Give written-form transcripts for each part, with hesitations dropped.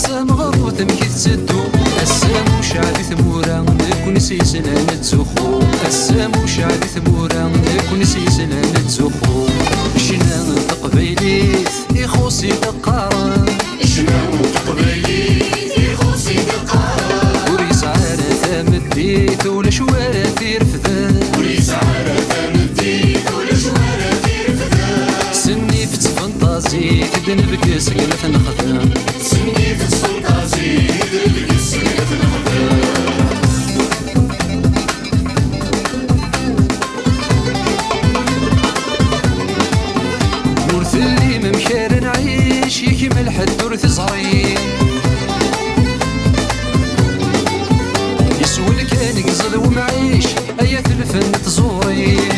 السام غرو تمكي تسدو السام وشعبي ثمورا نكون سيسلا نتزخو السام وشعبي ثمورا نكون سيسلا نتزخو شنا تقبيليت يخوصي دقارا شنا تقبيليت يخوصي دقارا وريس عارة ثامديت ولا شوارة تيرفذان وريس عارة ثامديت ولا شوارة تيرفذان سني في تفنطازي تدنبك سكنة نخدم سني في تفنطازي تدنبك سكنة نخدم مرثلي ممشار نعيش يكمل حد ورث صغير يسول كان يقصد ومعيش ايات الفن تزورين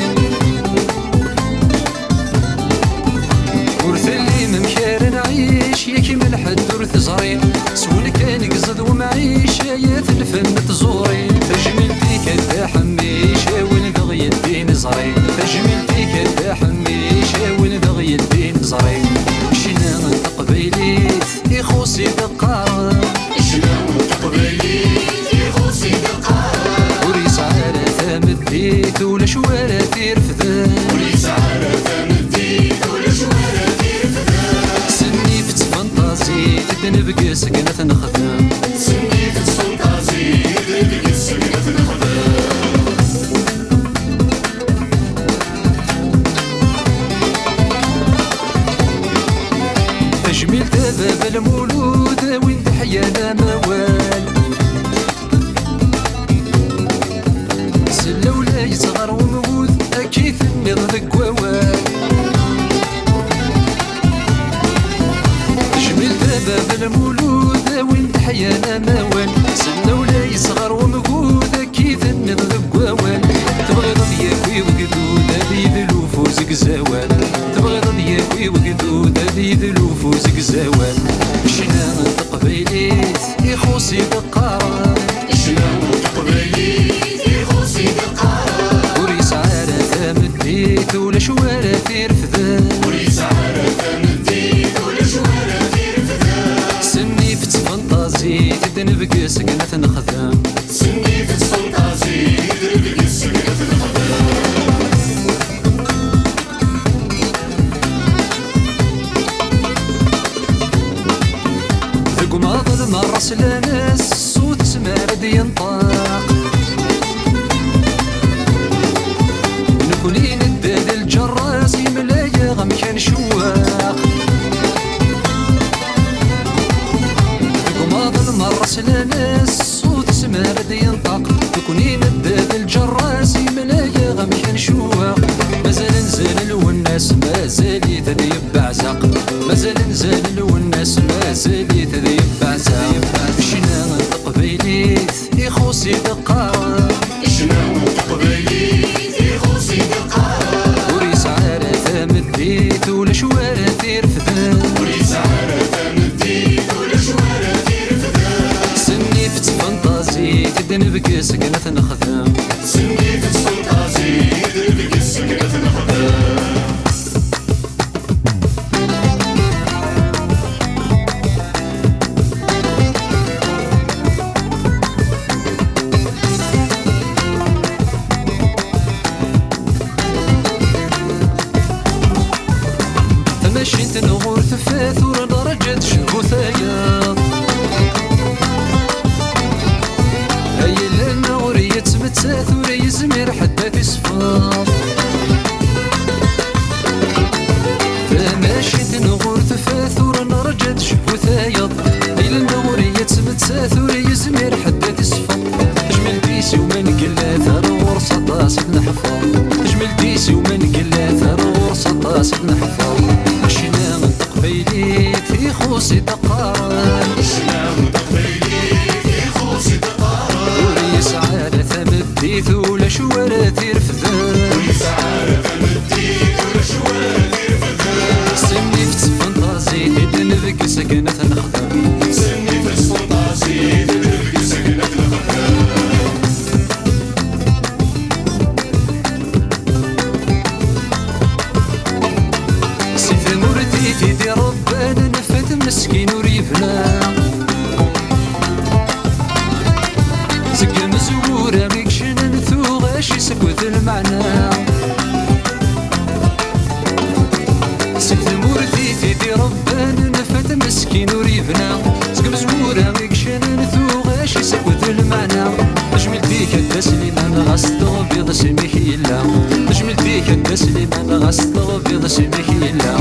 مرثلي ممشار نعيش يكمل حد ورث صغير سول كان يقصد ومعيش ايات الفن تزورين تجملتي كدا حميش وين بغي الدين صغير تجملتي كدا حميش وين بغي الدين صغير شنا تقبيليت يخوصي دقارا شنا تقبيليت يخوصي دقارا وريس عارة ثامديت ولا شوارة تيرفذان وريس عارة ثامديت ولا شوارة تيرفذان سني في تفنطازي تدنبك سكنة نخدم سني في تفنطازي تدنبك سكنة نخدم تجميل باب المولود وين تحيانا موال سلا ولا يصغر وموت اكيد النض ذك ووال تجميل باب المولود وين تحيانا موال سلا ولا يصغر وموت اكيد النض ذك ووال تبغي ضياك وقدود هذي ذلوف وزق زوال تبغي ضياك وقدود هذي ذلوف وزق زوال شنا تقبيليت يخوصي دقارا شنا تقبيليت يخوصي دقارا وريس عارة ثامديت ولا شوارة تيرفذان وريس عارة ثامديت ولا شوارة تيرفذان سني في تفنطازي تدنبك سكنة نخدم سني في تفنطازي تدنبك سكنة نخدم ثقم هذا المرة سلانس صوت سمارد ينطاق نكونين الداد الجراس يملايا غم كان شواق ثقم هذا المرة سلانس صوت سمارد ينطاق نكونين الداد الجراس يملايا غم كان شواق مازال نزال والناس مازال يتذيب بعزق مازال نزال والناس مازال يتذيب بعزق شنا تقبيليت يخوصي دقارا شنا تقبيليت يخوصي دقارا وريس عارة ثامديت ولا شوارة تيرفذان وريس عارة ثامديت ولا شوارة تيرفذان سني في تفنطازي تدنبك سكنة نخدم سني في تفنطازي تدنبك سكنة نخدم مشيت نغور ثفاثور درجة شبوثايا هاي لنا غورية متساثور يزمير حتى تصفاف فمشيت نغور ثفاثور درجة شبوثايا هاي لنا غورية متساثور يزمير حتى تصفاف تجمل ديسي ومن قلات الغور سطاس نحفظ تجمل ديسي ومن قلات الغور سطاس نحفظ شنا تقبيليت يخوصي دقارا شنا تقبيليت يخوصي دقارا وريس عارة ثامديت ولا شوارة تيرفذان وريس عارة ثامديت ولا شوارة تيرفذان سني في تفنطازي تدنبك سكنة نخدم سني في تفنطازي تدنبك سكنة نخدم سيف نورتي في دي ربان نفت مسكين وريفنا سكوت المعنى سكت مورثي تيدي ربان نفات مسكين وريفنا سكب زورا غيكشان نثوغاش سكوت المعنى نجمل فيك التسليمان غاس تغبيض سميك يلا نجمل فيك التسليمان غاس تغبيض سميك يلا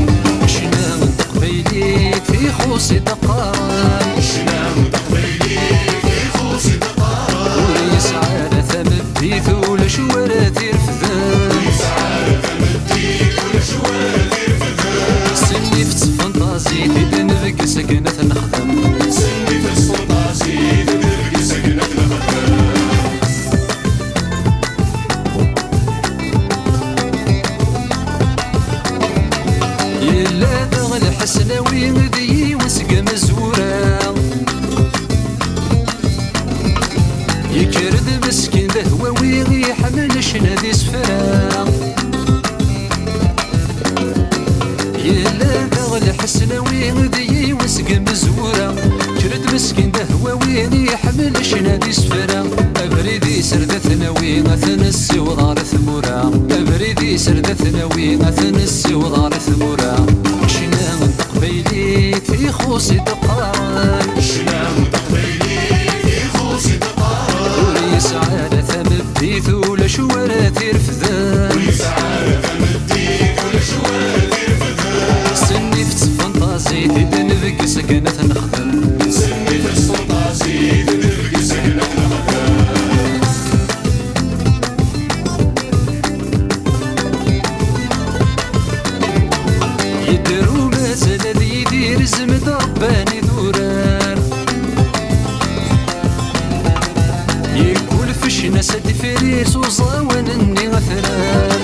شنا من تقبيليك في خوصي دقان شنا من تقبيليك في خوصي دقان ويسعى ثمديث ولا شواراتي رفدان ويسعى ثمديث ولا شواراتي رفدان سني في فانتازي تدنبك سكنة نخدم سني في فانتازي تدنبك سكنة نخدم يلا دغ الحسناوي مذي وسقى مزورة يكرد مسكين بهواوي يحمل شنادي سفرة يلا دغ الحسناوي مذي وسقى مزورة كرد مسكين بهواوي يحمل شنادي سفرة أبريدي سرد ثناوي غثنسي وغار ثمورة أبريدي سرد ثناوي غثنسي وغار ثمورة شنا من تقبيليك في خوصي دقان شنا من تقبيليك في خوصي دقان ويسعى ثمديث ولا شواراتي رفدان ويسعى ثمديث ولا شواراتي رفدان سني في فانتازي تدنبك سكنة نخدم سني في فانتازي تدنبك سكنة نخدم يدرو مازال ذي يدير زمد رباني ذوران يقول فش ناس فريس وصاون اني غثران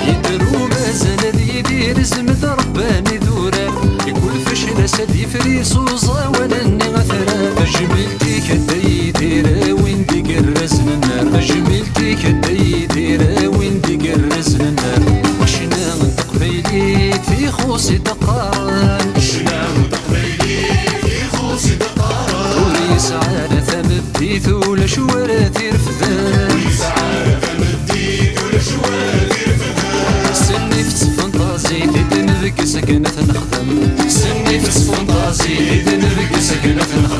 يدرو مازال ذي يدير زمد رباني ذوران يقول فش ناس فريس وصاون اني غثران جميلتي كدا يدير وين دي قرزن النار جميلتي كدا يدير وين دي قرزن النار وشنا من تقبيليك في خوصي دقان شنا من تقبيليك في خوصي دقان ويسعى ثمديث ولا شواراتي رفدان ويسعى ثمديث ولا شواراتي رفدان سني في فانتازي تدنبك سكنة نخدم سني في فانتازي تدنبك سكنة نخدم